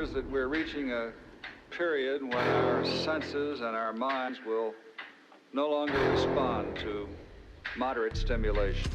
is that we're reaching a period when our senses and our minds will no longer respond to moderate stimulation.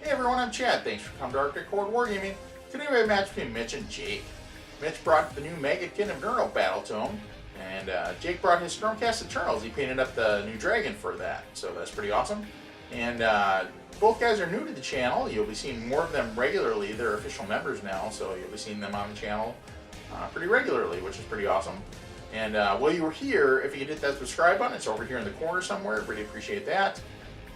Hey everyone, I'm Chad. Thanks for coming to Arctic Cold Wargaming. Today we have a match between Mitch and Jake. Mitch brought the new Maggotkin of Nurgle Battletome, and Jake brought his Stormcast Eternals. He painted up the new dragon for that, so that's pretty awesome. And both guys are new to the channel. You'll be seeing more of them regularly. They're official members now, so you'll be seeing them on the channel pretty regularly, which is pretty awesome. And while you were here, if you could hit that subscribe button, it's over here in the corner somewhere. Really appreciate that.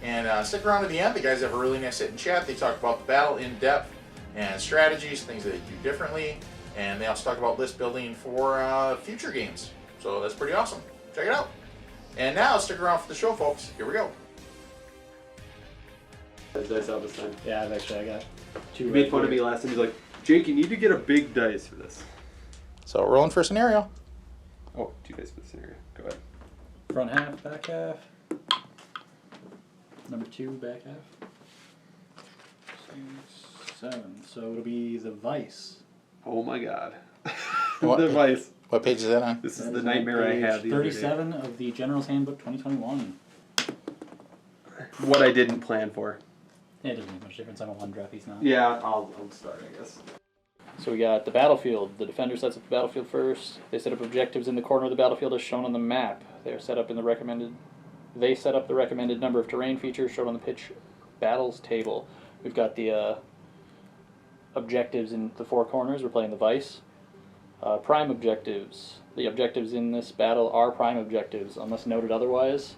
And stick around to the end. The guys have a really nice sit and chat. They talk about the battle in depth and strategies, things that they do differently. And they also talk about list building for future games. So that's pretty awesome. Check it out. And now stick around for the show, folks. Here we go. Dice out this time. Yeah, I got two. You made fun of me last time. He's like, Jake, you need to get a big dice for this. So rolling for scenario. Oh, 2 dice for the scenario. Go ahead. Front half, back half. Number 2, back half. 6, 7. So it'll be the Vice. Oh my god. What? The Vice. What page is that on? This is That the is nightmare on I page had the 37 of the General's Handbook 2021. other day. What I didn't plan for. Yeah, it doesn't make much difference. I'm a 1 drop piece now. Yeah, I'll start, I guess. So we got the battlefield. The defender sets up the battlefield first. They set up objectives in the corner of the battlefield as shown on the map. They are set up in the recommended. They set up the recommended number of terrain features shown on the pitch battles table. We've got the objectives in the 4 corners. We're playing the Vice. Prime objectives. The objectives in this battle are prime objectives, unless noted otherwise.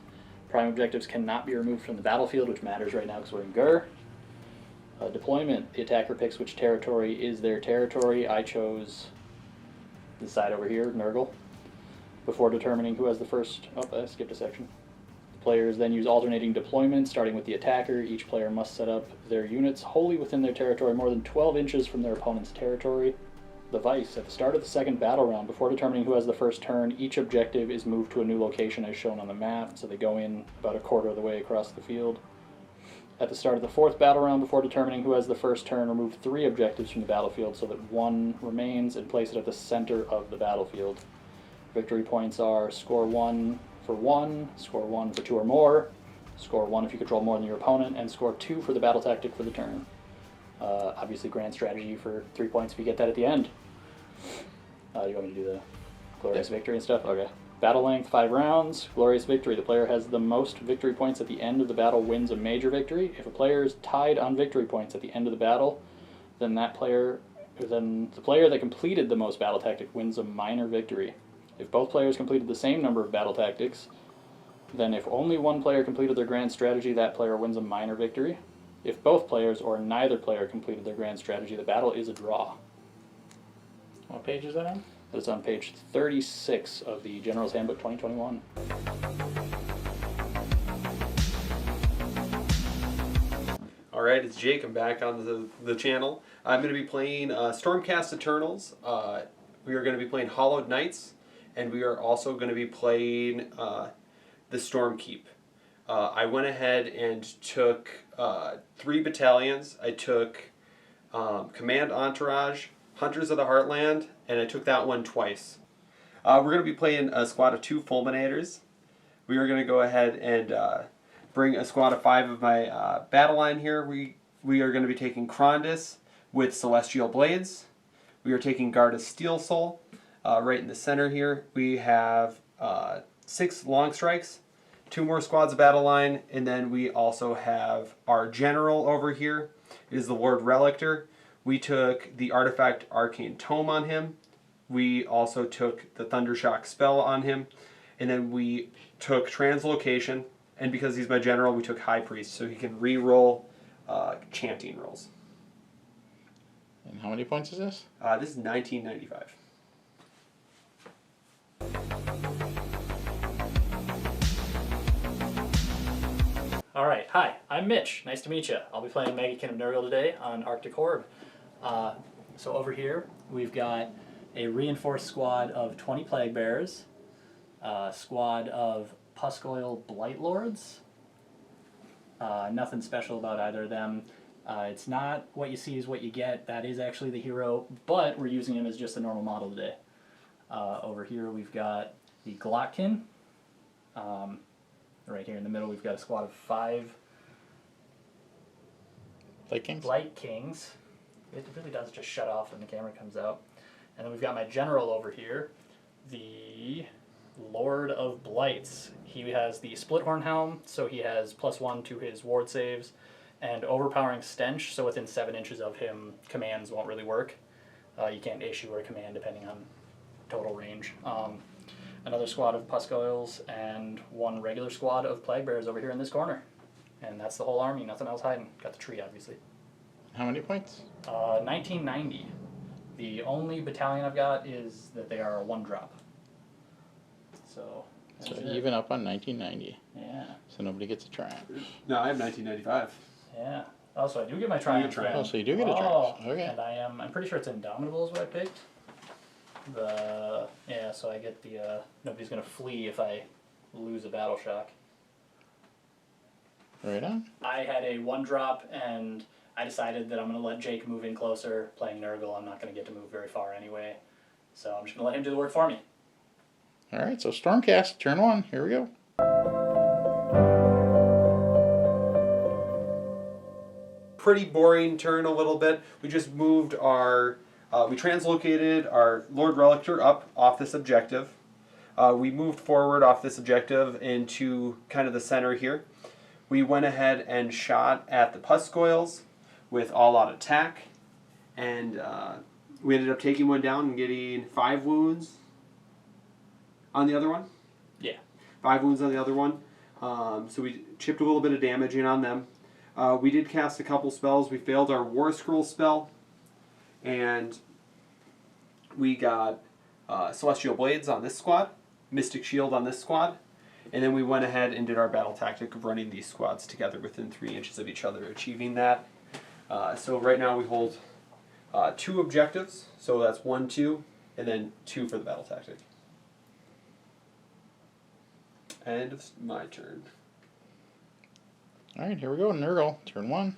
Prime objectives cannot be removed from the battlefield, which matters right now because we're in Gur. Deployment. The attacker picks which territory is their territory. I chose this side over here, Nurgle. Before determining who has the first... Oh, I skipped a section. Players then use alternating deployment, starting with the attacker. Each player must set up their units wholly within their territory, more than 12 inches from their opponent's territory. The Vice. At the start of the second battle round, before determining who has the first turn, each objective is moved to a new location as shown on the map, so they go in about a quarter of the way across the field. At the start of the 4th battle round, before determining who has the first turn, remove 3 objectives from the battlefield so that 1 remains and place it at the center of the battlefield. Victory points are score 1 for 1, score 1 for 2 or more, score 1 if you control more than your opponent, and score 2 for the battle tactic for the turn. Obviously grand strategy for 3 points if you get that at the end. You want me to do the glorious victory and stuff? Okay. Battle length 5 rounds, glorious victory. The player has the most victory points at the end of the battle wins a major victory. If a player is tied on victory points at the end of the battle, then the player that completed the most battle tactic wins a minor victory. If both players completed the same number of battle tactics, then if only one player completed their grand strategy, that player wins a minor victory. If both players or neither player completed their grand strategy, the battle is a draw. What page is that on? That's on page 36 of the General's Handbook 2021. Alright, it's Jake. I'm back on the channel. I'm going to be playing Stormcast Eternals. We are going to be playing Hollowed Knights. And we are also going to be playing the Stormkeep. I went ahead and took 3 battalions. I took Command Entourage, Hunters of the Heartland, and I took that one twice. We're going to be playing a squad of 2 Fulminators. We are going to go ahead and bring a squad of 5 of my battle line here. We are going to be taking Krondis with Celestial Blades. We are taking Garda Steel Soul. Right in the center here, we have 6 Long Strikes, 2 more squads of battle line, and then we also have our general over here. It is the Lord Relictor. We took the Artifact Arcane Tome on him. We also took the Thundershock spell on him, and then we took Translocation, and because he's my general, we took High Priest, so he can re-roll chanting rolls. And how many points is this? This is 1995. Alright, hi, I'm Mitch. Nice to meet you. I'll be playing Maggotkin of Nurgle today on Arctic Horde. So over here, we've got a reinforced squad of 20 Plague Bearers, a squad of Puskoil Blight Lords. Nothing special about either of them. It's not what you see is what you get. That is actually the hero, but we're using him as just a normal model today. Over here we've got the Maggotkin. Right here in the middle we've got a squad of 5 Blight Kings. It really does just shut off when the camera comes out. And then we've got my general over here, the Lord of Blights. He has the Splithorn Helm, so he has +1 to his ward saves, and overpowering stench, so within 7 inches of him, commands won't really work. You can't issue or command depending on total range. Another squad of Puskoils and 1 regular squad of Plague Bearers over here in this corner. And that's the whole army, nothing else hiding. Got the tree, obviously. How many points? 1990. The only battalion I've got is that they are a 1-drop. So even up on 1990. Yeah. So nobody gets a triumph. No, I have 1995. Yeah. Oh, so I do get my triumph. Oh, so you do get a triumph. Okay. And I'm pretty sure it's Indomitable is what I picked. So I get the nobody's gonna flee if I lose a battle shock. Right on. I had a 1-drop and I decided that I'm gonna let Jake move in closer. Playing Nurgle, I'm not gonna get to move very far anyway. So I'm just gonna let him do the work for me. Alright, so Stormcast, turn 1. Here we go. Pretty boring turn a little bit. We just moved our... we translocated our Lord Relictor up off this objective. We moved forward off this objective into kind of the center here. We went ahead and shot at the Puskoils with all-out attack. And we ended up taking one down and getting 5 wounds on the other one. Yeah. 5 wounds on the other one. So we chipped a little bit of damage in on them. We did cast a couple spells. We failed our War Scroll spell. And we got Celestial Blades on this squad, Mystic Shield on this squad, and then we went ahead and did our battle tactic of running these squads together within 3 inches of each other, achieving that. So right now we hold 2 objectives, so that's 1, 2, and then 2 for the battle tactic. End of my turn. Alright, here we go. Nurgle, turn 1.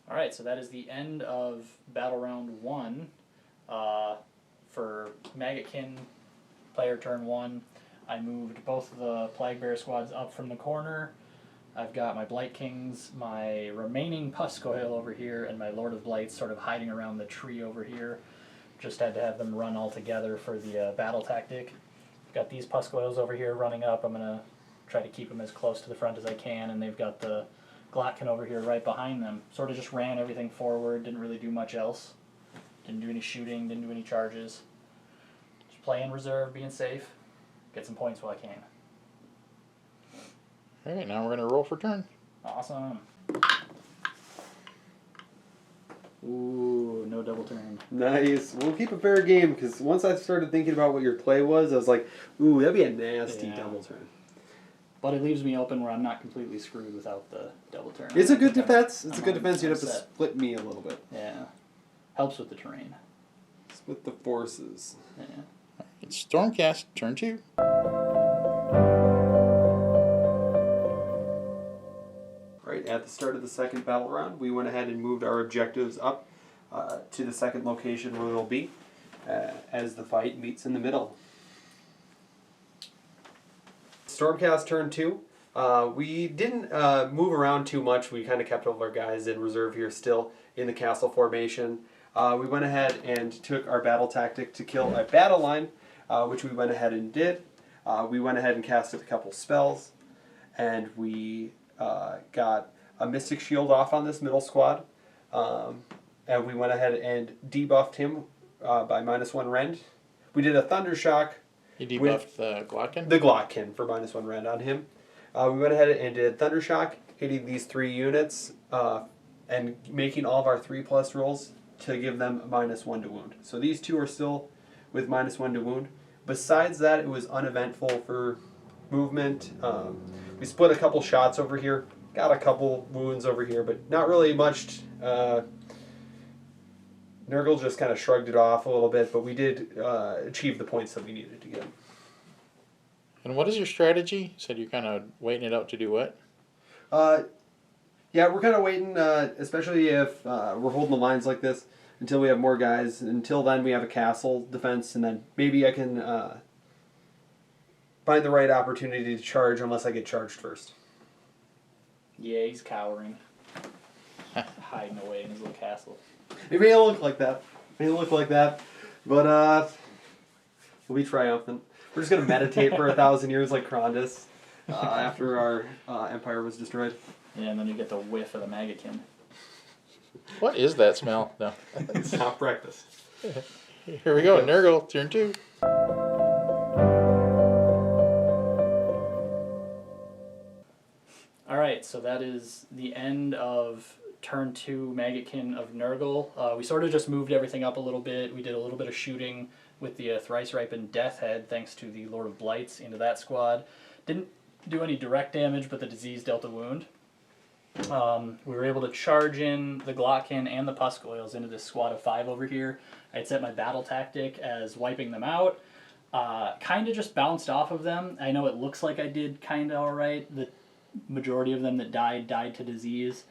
Alright, so that is the end of Battle Round 1 for Maggotkin, player turn 1. I moved both of the Plague Bear squads up from the corner. I've got my Blight Kings, my remaining Puskoil over here, and my Lord of Blights sort of hiding around the tree over here. Just had to have them run all together for the battle tactic. Got these Puskoils over here running up. I'm going to try to keep them as close to the front as I can, and they've got the Maggotkin over here right behind them. Sort of just ran everything forward, didn't really do much else. Didn't do any shooting, didn't do any charges. Just play in reserve, being safe. Get some points while I can. Alright, now we're going to roll for turn. Awesome. Ooh, no double turn. Nice. We'll keep a fair game, because once I started thinking about what your play was, I was like, ooh, that'd be a nasty double turn. But it leaves me open where I'm not completely screwed without the double turn. It's a good defense. It's a good defense. You'd have to split me a little bit. Yeah. Helps with the terrain. Split the forces. Yeah. It's Stormcast, turn 2. Right at the start of the second battle round, we went ahead and moved our objectives up to the second location where they'll be as the fight meets in the middle. Stormcast turn 2. We didn't move around too much. We kind of kept all of our guys in reserve here still in the castle formation. We went ahead and took our battle tactic to kill a battle line, which we went ahead and did. We went ahead and casted a couple spells, and we got a Mystic Shield off on this middle squad. and we went ahead and debuffed him by -1 rend. We did a Thundershock. You debuffed the Glotkin? The Glotkin for -1 rend on him. We went ahead and did Thundershock, hitting these 3 units, and making all of our 3+ rolls to give them -1 to wound. So these 2 are still with -1 to wound. Besides that, it was uneventful for movement. We split a couple shots over here, got a couple wounds over here, but not really much. Nurgle just kind of shrugged it off a little bit, but we did achieve the points that we needed to get. And what is your strategy? You said you're kind of waiting it out to do what? Yeah, we're kind of waiting, especially if we're holding the lines like this, until we have more guys. Until then, we have a castle defense, and then maybe I can find the right opportunity to charge unless I get charged first. Yeah, he's cowering. Hiding away in his little castle. It may look like that. But we'll be triumphant. We're just going to meditate for 1,000 years like Krondus after our empire was destroyed. Yeah, and then you get the whiff of the Maggotkin. What is that smell? No. It's not breakfast. Here we go. Nurgle, turn 2. Alright, so that is the end of turn 2 Maggotkin of Nurgle. We sort of just moved everything up a little bit. We did a little bit of shooting with the thrice ripened Death Head thanks to the Lord of Blights into that squad. Didn't do any direct damage, but the disease dealt a wound. We were able to charge in the Glotkin and the Puscoils into this squad of 5 over here. I had set my battle tactic as wiping them out. Kind of just bounced off of them. I know it looks like I did kind of alright. The majority of them that died to disease.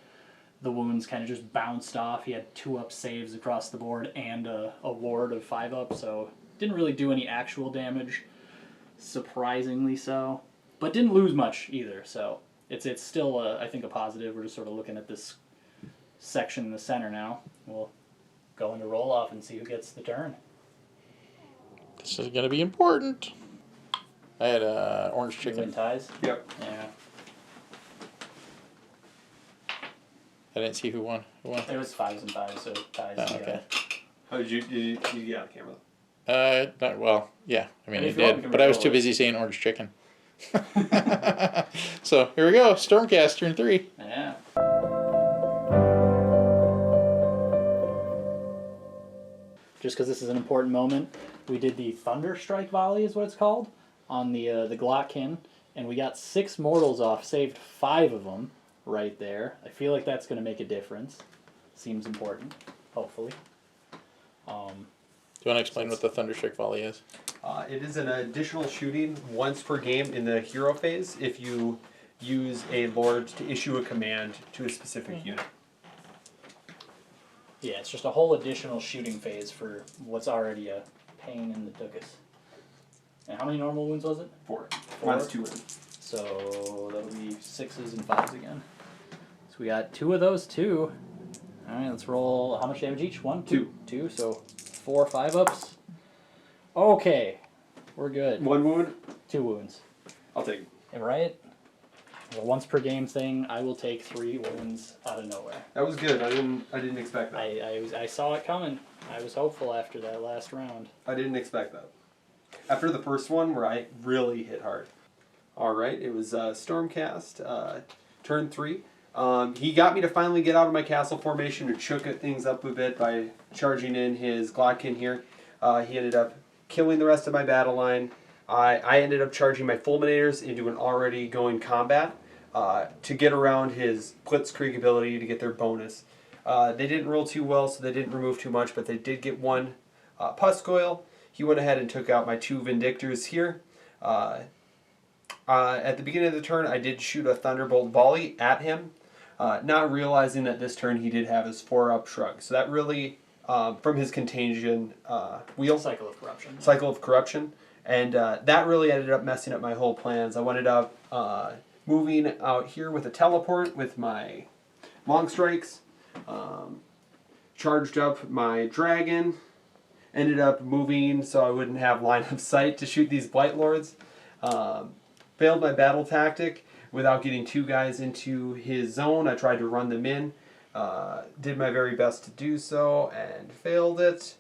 The wounds kind of just bounced off. He had 2-up saves across the board and a ward of 5-up, so didn't really do any actual damage, surprisingly so. But didn't lose much either, so it's still, I think, a positive. We're just sort of looking at this section in the center now. We'll go into roll-off and see who gets the turn. This is going to be important. I had orange Win chicken. ties? Yep. Yeah. I didn't see who won. Who won? It was 5s and 5s, so ties. Oh, okay. How did you get on camera? Well, yeah. I mean, And I if you want, we did, can but I was reroll too it. busy saying orange chicken. So here we go. Stormcast turn 3. Yeah. Just because this is an important moment, we did the Thunder Strike Volley, is what it's called, on the Glotkin, and we got 6 mortals off, saved 5 of them right there. I feel like that's going to make a difference. Seems important, hopefully. Do you want to explain what the Thunderstrike Volley is? It is an additional shooting once per game in the hero phase if you use a lord to issue a command to a specific unit. Yeah, it's just a whole additional shooting phase for what's already a pain in the tuchus. And how many normal wounds was it? 4. 4? Minus 2 wounds. So that'll be 6s and 5s again. So we got 2 of those too. Alright, let's roll. How much damage each? 1? 2? 2, so 4 5-ups. Okay, we're good. 1 wound? 2 wounds. I'll take it. Right? The once per game thing, I will take 3 wounds out of nowhere. That was good. I didn't expect that. I saw it coming. I was hopeful after that last round. I didn't expect that. After the first one where I really hit hard. Alright, it was Stormcast, turn 3. He got me to finally get out of my castle formation and shook things up a bit by charging in his Glotkin here. He ended up killing the rest of my battle line. I ended up charging my Fulminators into an already going combat to get around his Blitzkrieg ability to get their bonus. They didn't roll too well, so they didn't remove too much, but they did get 1 Puscoil. He went ahead and took out my 2 Vindictors here. At the beginning of the turn, I did shoot a Thunderbolt volley at him, not realizing that this turn he did have his 4-up shrug. So that really, from his contagion wheel, Cycle of Corruption. Cycle of Corruption, and that really ended up messing up my whole plans. I ended up moving out here with a teleport with my Long Strikes, charged up my Dragon, ended up moving so I wouldn't have line of sight to shoot these Blight Lords. Failed my battle tactic without getting 2 guys into his zone. I tried to run them in, Did my very best to do so and failed it.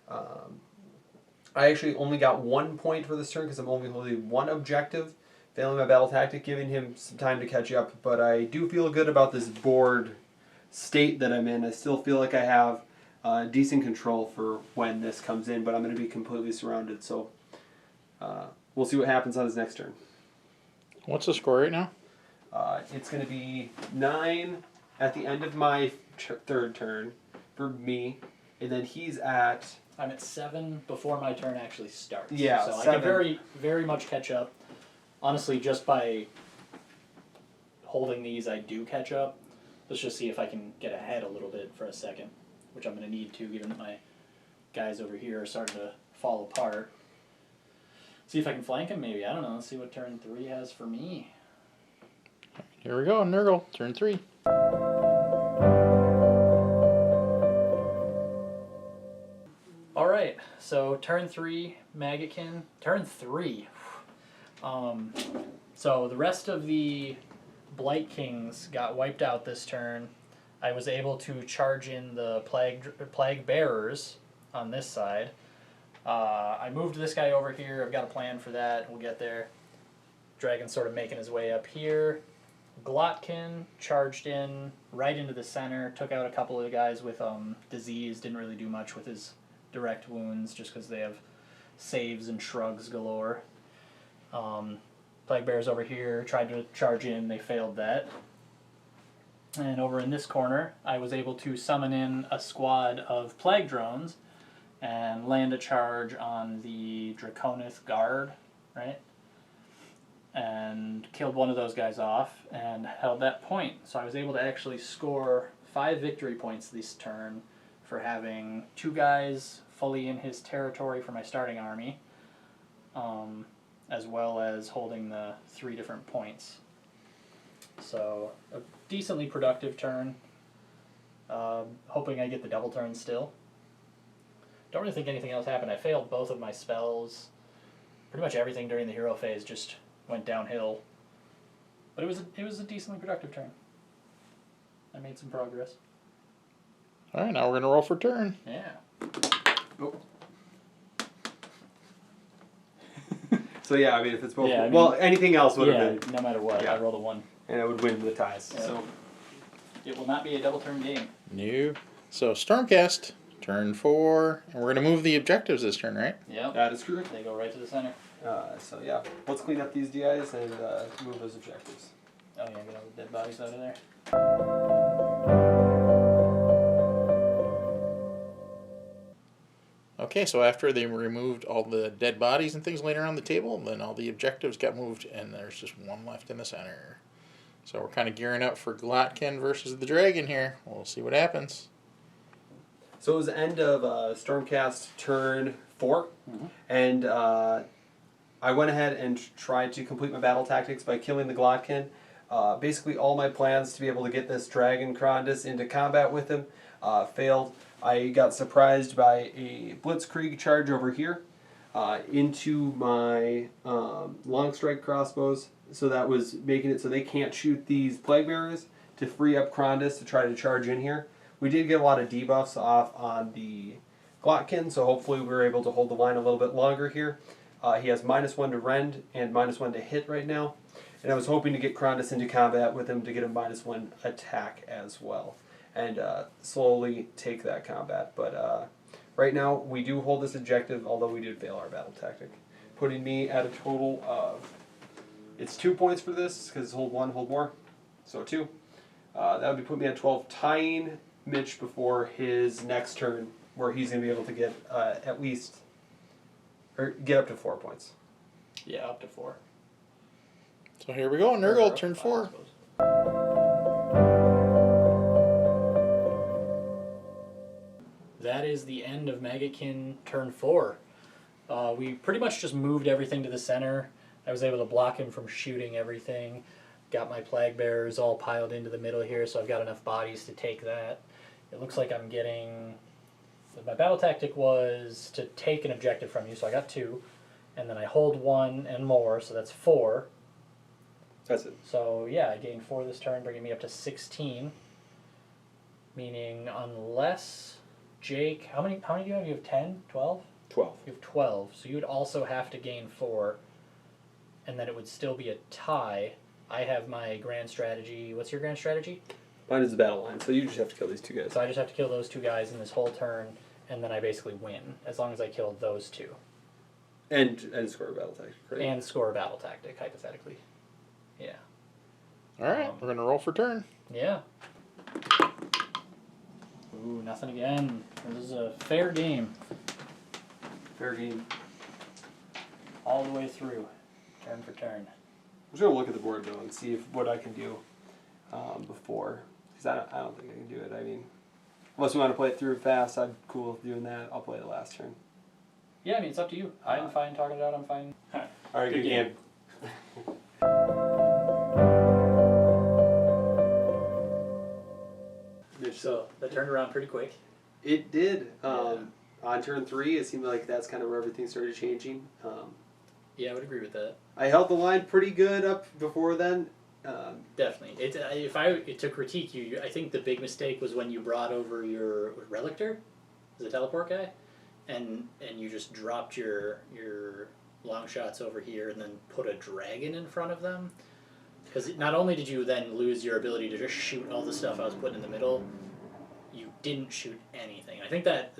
I actually only got 1 point for this turn because I'm only holding one objective, failing my battle tactic, giving him some time to catch up. But I do feel good about this board state that I'm in. I still feel like I have decent control for when this comes in, but I'm going to be completely surrounded. So we'll see what happens on his next turn. What's the score right now? It's going to be 9 at the end of my third turn for me, and then he's at... I'm at 7 before my turn actually starts. Yeah, so 7. I can very, very much catch up. Honestly, just by holding these, I do catch up. Let's just see if I can get ahead a little bit for a second, which I'm going to need to, given that my guys over here are starting to fall apart. See if I can flank him, maybe. I don't know. Let's see what turn 3 has for me. Here we go, Nurgle, turn 3. All right, so turn 3, Maggotkin. Turn 3. So the rest of the Blight Kings got wiped out this turn. I was able to charge in the Plague Bearers on this side. I moved this guy over here. I've got a plan for that. We'll get there. Dragon's sort of making his way up here. Glotkin charged in right into the center. Took out a couple of the guys with disease. Didn't really do much with his direct wounds just because they have saves and shrugs galore. Plague Bears over here tried to charge in. They failed that. And over in this corner, I was able to summon in a squad of Plague Drones and land a charge on the Draconith Guard, right? And killed one of those guys off and held that point. So I was able to actually score 5 victory points this turn for having 2 guys fully in his territory for my starting army, as well as holding the 3 different points. So a decently productive turn. Hoping I get the double turn still. Don't really think anything else happened. I failed both of my spells. Pretty much everything during the hero phase just went downhill. But it was a decently productive turn. I made some progress. All right, now we're going to roll for turn. Yeah. Oh. So yeah, I mean, if it's both... Yeah, I mean, well, anything else would have been... no matter what, Yeah. I rolled a 1. And I would win the ties. Yeah. So It will not be a double turn game. No. So Stormcast, turn 4. And we're going to move the objectives this turn, right? Yep. that is correct. They go right to the center. So yeah, let's clean up these DIs and move those objectives. Oh yeah, get all the dead bodies out of there. Okay, so after they removed all the dead bodies and things later on the table, then all the objectives got moved, and there's just one left in the center. So we're kind of gearing up for Glotkin versus the Dragon here. We'll see what happens. So it was the end of Stormcast turn 4, and I went ahead and tried to complete my battle tactics by killing the Glotkin. Basically all my plans to be able to get this Dragon Krondus into combat with him failed. I got surprised by a Blitzkrieg charge over here into my long strike crossbows, so that was making it so they can't shoot these Plague Bearers to free up Krondus to try to charge in here. We did get a lot of debuffs off on the Glotkin, so hopefully we were able to hold the line a little bit longer here. He has -1 to rend and -1 to hit right now, and I was hoping to get Krondus into combat with him to get a -1 attack as well, and slowly take that combat. But right now we do hold this objective, although we did fail our battle tactic, putting me at a total of, it's 2 points for this because hold 1, hold more, so 2. That would be putting me at 12, tying Mitch before his next turn, where he's going to be able to get at least, or get up to 4 points. Yeah, up to 4. So here we go, Nurgle, turn 4. That is the end of Maggotkin turn 4. We pretty much just moved everything to the center. I was able to block him from shooting everything. Got my Plague Bearers all piled into the middle here, so I've got enough bodies to take that. It looks like I'm getting... My battle tactic was to take an objective from you, so I got 2. And then I hold 1 and more, so that's 4. That's it. So yeah, I gained 4 this turn, bringing me up to 16. Meaning, unless Jake, how many do you have? You have 10, 12? 12. You have 12, so you would also have to gain 4, and then it would still be a tie. I have my grand strategy. What's your grand strategy? Mine is the battle line, so you just have to kill these 2 guys. So I just have to kill those 2 guys in this whole turn, and then I basically win, as long as I kill those 2. And score a battle tactic, right? And score a battle tactic, hypothetically. Yeah. All right, we're gonna roll for turn. Yeah. Ooh, nothing again. This is a fair game. Fair game. All the way through. Turn for turn. I'm just going to look at the board, though, and see what I can do before. Because I don't think I can do it. I mean, unless we want to play it through fast, I'm cool with doing that. I'll play the last turn. Yeah, I mean, it's up to you. I'm fine talking it out. I'm fine. All right, good game. So, that turned around pretty quick. It did. On turn 3, it seemed like that's kind of where everything started changing. Yeah, I would agree with that. I held the line pretty good up before then. Definitely. To critique you, I think the big mistake was when you brought over your Relictor, the teleport guy, and you just dropped your long shots over here and then put a dragon in front of them. Because not only did you then lose your ability to just shoot all the stuff I was putting in the middle, you didn't shoot anything. I think that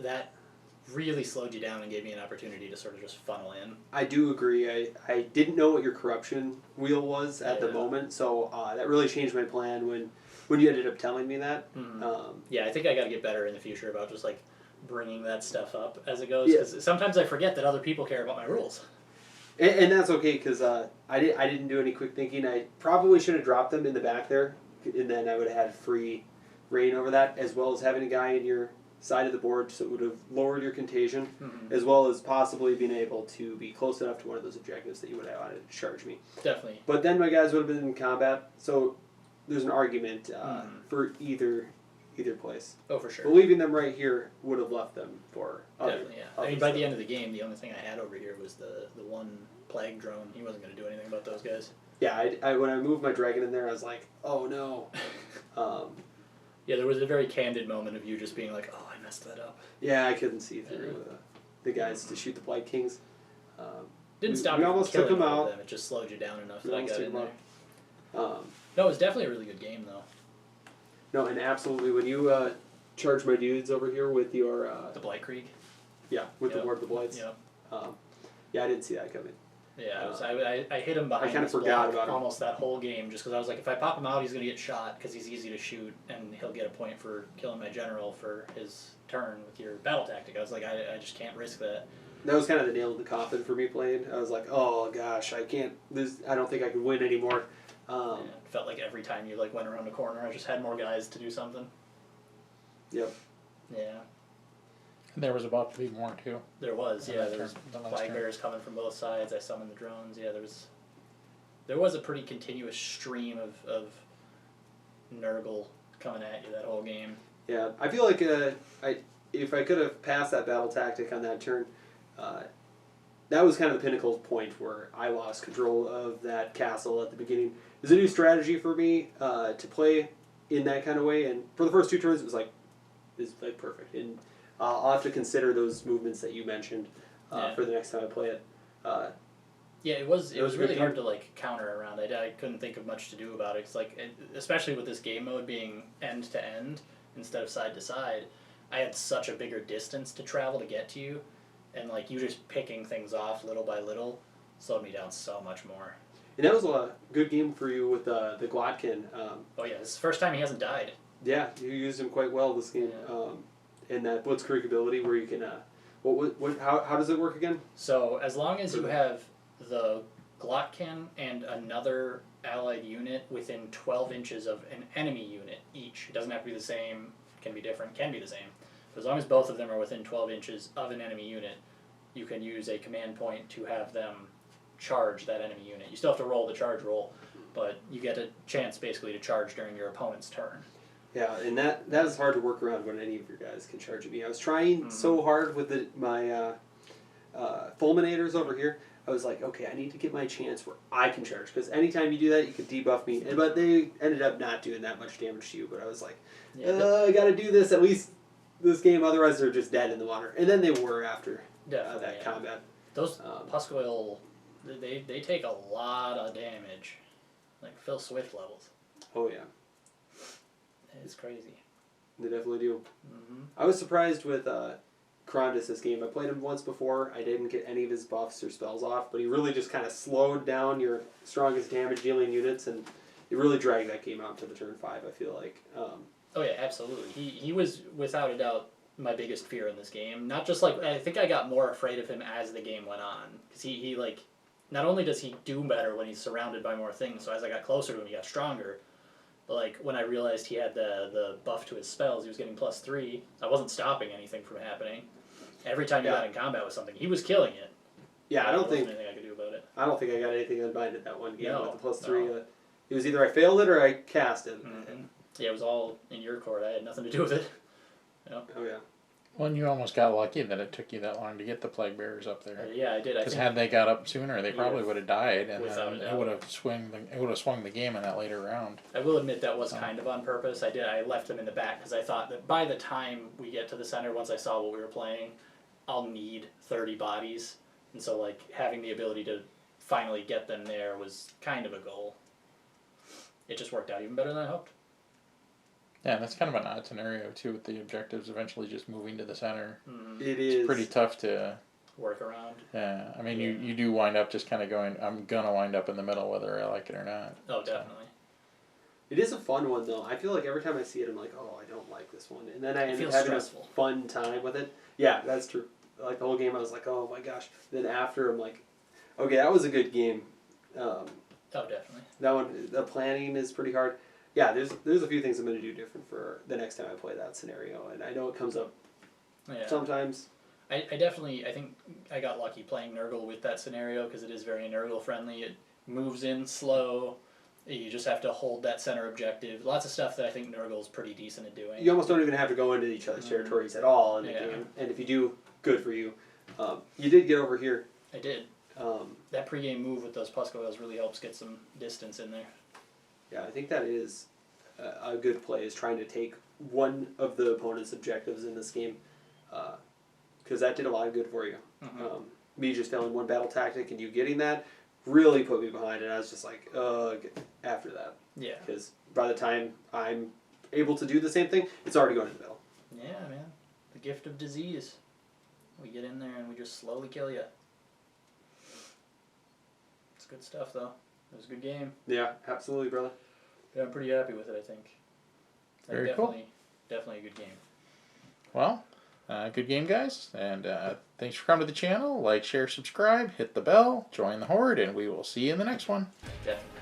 really slowed you down and gave me an opportunity to sort of just funnel in. I do agree. I didn't know what your corruption wheel was at the moment, so that really changed my plan when you ended up telling me that. Mm-hmm. Yeah, I think I got to get better in the future about just like bringing that stuff up as it goes. Because sometimes I forget that other people care about my rules. And that's okay, because I didn't do any quick thinking. I probably should have dropped them in the back there, and then I would have had free reign over that, as well as having a guy in your side of the board, so it would have lowered your contagion, as well as possibly being able to be close enough to one of those objectives that you would have wanted to charge me. Definitely. But then my guys would have been in combat, so there's an argument for either place. Oh, for sure. But leaving them right here would have left them for other. Definitely, yeah. I mean, by the end of the game, the only thing I had over here was the one plague drone. He wasn't going to do anything about those guys. Yeah, I when I moved my dragon in there, I was like, oh no. Yeah, there was a very candid moment of you just being like, oh, I messed that up. Yeah, I couldn't see through the guys to shoot the Blight Kings. Didn't stop we you almost from took killing them all out. of them. It just slowed you down enough that I got in there. No, it was definitely a really good game, though. and absolutely, when you charge my dudes over here with your... the Blight Krieg? Yeah, with the Lord of the Blights. Yep. Yeah, I didn't see that coming. Yeah, I hit him behind I kind of this forgot block about him. almost that whole game, just because I was like, if I pop him out, he's going to get shot, because he's easy to shoot, and he'll get a point for killing my general for his turn with your battle tactic. I was like, I just can't risk that. That was kind of the nail in the coffin for me playing. I was like, oh gosh, I don't think I can win anymore. It felt like every time you like went around a corner, I just had more guys to do something. Yep. Yeah. There was about to be more too. There was, yeah. There was the last flag turn. bearers coming from both sides. I summoned the drones. Yeah, there was a pretty continuous stream of Nurgle coming at you that whole game. Yeah, I feel like if I could have passed that battle tactic on that turn, that was kind of the pinnacle point where I lost control of that castle at the beginning. It was a new strategy for me to play in that kind of way, and for the first 2 turns, it was like perfect. And I'll have to consider those movements that you mentioned for the next time I play it. Yeah, it was a good really game. hard to like counter around. I couldn't think of much to do about it. It's like, especially with this game mode being end to end instead of side to side, I had such a bigger distance to travel to get to you, and like you just picking things off little by little slowed me down so much more. And that was a good game for you with the Glotkin. Oh yeah, this is the first time he hasn't died. Yeah, you used him quite well this game. Yeah. And that Blitzkrieg ability where you can, how does it work again? So as long as you have the Glotkin and another allied unit within 12 inches of an enemy unit each, it doesn't have to be the same, can be different, can be the same. But as long as both of them are within 12 inches of an enemy unit, you can use a command point to have them charge that enemy unit. You still have to roll the charge roll, but you get a chance basically to charge during your opponent's turn. Yeah, and that is hard to work around when any of your guys can charge at me. I was trying so hard with my fulminators over here, I was like, okay, I need to get my chance where I can charge, because anytime you do that, you can debuff me. But they ended up not doing that much damage to you. But I was like, I got to do this at least this game, otherwise they're just dead in the water. And then they were after that combat. Those Puskoil, they take a lot of damage, like Phil Swift levels. Oh yeah, It's crazy. they definitely do. Mm-hmm. I was surprised with Krondus this game. I played him once before. I didn't get any of his buffs or spells off, but he really just kind of slowed down your strongest damage dealing units, and it really dragged that game out to the turn 5, I feel like. Oh yeah, absolutely. He was without a doubt my biggest fear in this game. Not just like, I think I got more afraid of him as the game went on, because he like, not only does he do better when he's surrounded by more things, so as I got closer to him he got stronger, but like when I realized he had the buff to his spells, he was getting +3, I wasn't stopping anything from happening. Every time he got in combat with something, he was killing it. Yeah, I don't think anything I could do about it. I don't think I got anything unbinded that one game with the +3. No. It was either I failed it or I cast it. Mm-hmm. Yeah, it was all in your court. I had nothing to do with it. Oh yeah. Well, and you almost got lucky that it took you that long to get the plague bearers up there. Yeah, I did. Because had they got up sooner, they probably would have died, and Without then a it doubt. would have swung the game in that later round. I will admit that was kind of on purpose. I left them in the back because I thought that by the time we get to the center, once I saw what we were playing, I'll need 30 bodies. And so like having the ability to finally get them there was kind of a goal. It just worked out even better than I hoped. Yeah, that's kind of an odd scenario too, with the objectives eventually just moving to the center. Mm-hmm. It is Pretty tough to work around. Yeah, I mean, you do wind up just kind of going, I'm gonna wind up in the middle whether I like it or not. Oh, definitely. It is a fun one though. I feel like every time I see it, I'm like, oh, I don't like this one, and then I end up feels having stressful. a fun time with it. Yeah, that's true. Like the whole game, I was like, oh my gosh. Then after, I'm like, okay, that was a good game. Oh, definitely. That one, the planning is pretty hard. Yeah, there's a few things I'm going to do different for the next time I play that scenario, and I know it comes up sometimes. I think I got lucky playing Nurgle with that scenario because it is very Nurgle friendly. It moves in slow. You just have to hold that center objective. Lots of stuff that I think Nurgle's pretty decent at doing. You almost don't even have to go into each other's territories at all in the Yeah. game, and if you do, good for you. You did get over here. I did. That pregame move with those Puskoils really helps get some distance in there. Yeah, I think that is a good play, is trying to take one of the opponent's objectives in this game, because that did a lot of good for you. Mm-hmm. Me just failing one battle tactic and you getting that really put me behind it. I was just like, after that. Yeah. Because by the time I'm able to do the same thing, it's already going to the middle. Yeah, man. The gift of disease. We get in there and we just slowly kill you. It's good stuff, though. It was a good game. Yeah, absolutely, brother. Yeah, I'm pretty happy with it, I think. Very cool. Definitely a good game. Well, good game, guys, and thanks for coming to the channel. Like, share, subscribe, hit the bell, join the horde, and we will see you in the next one. Definitely.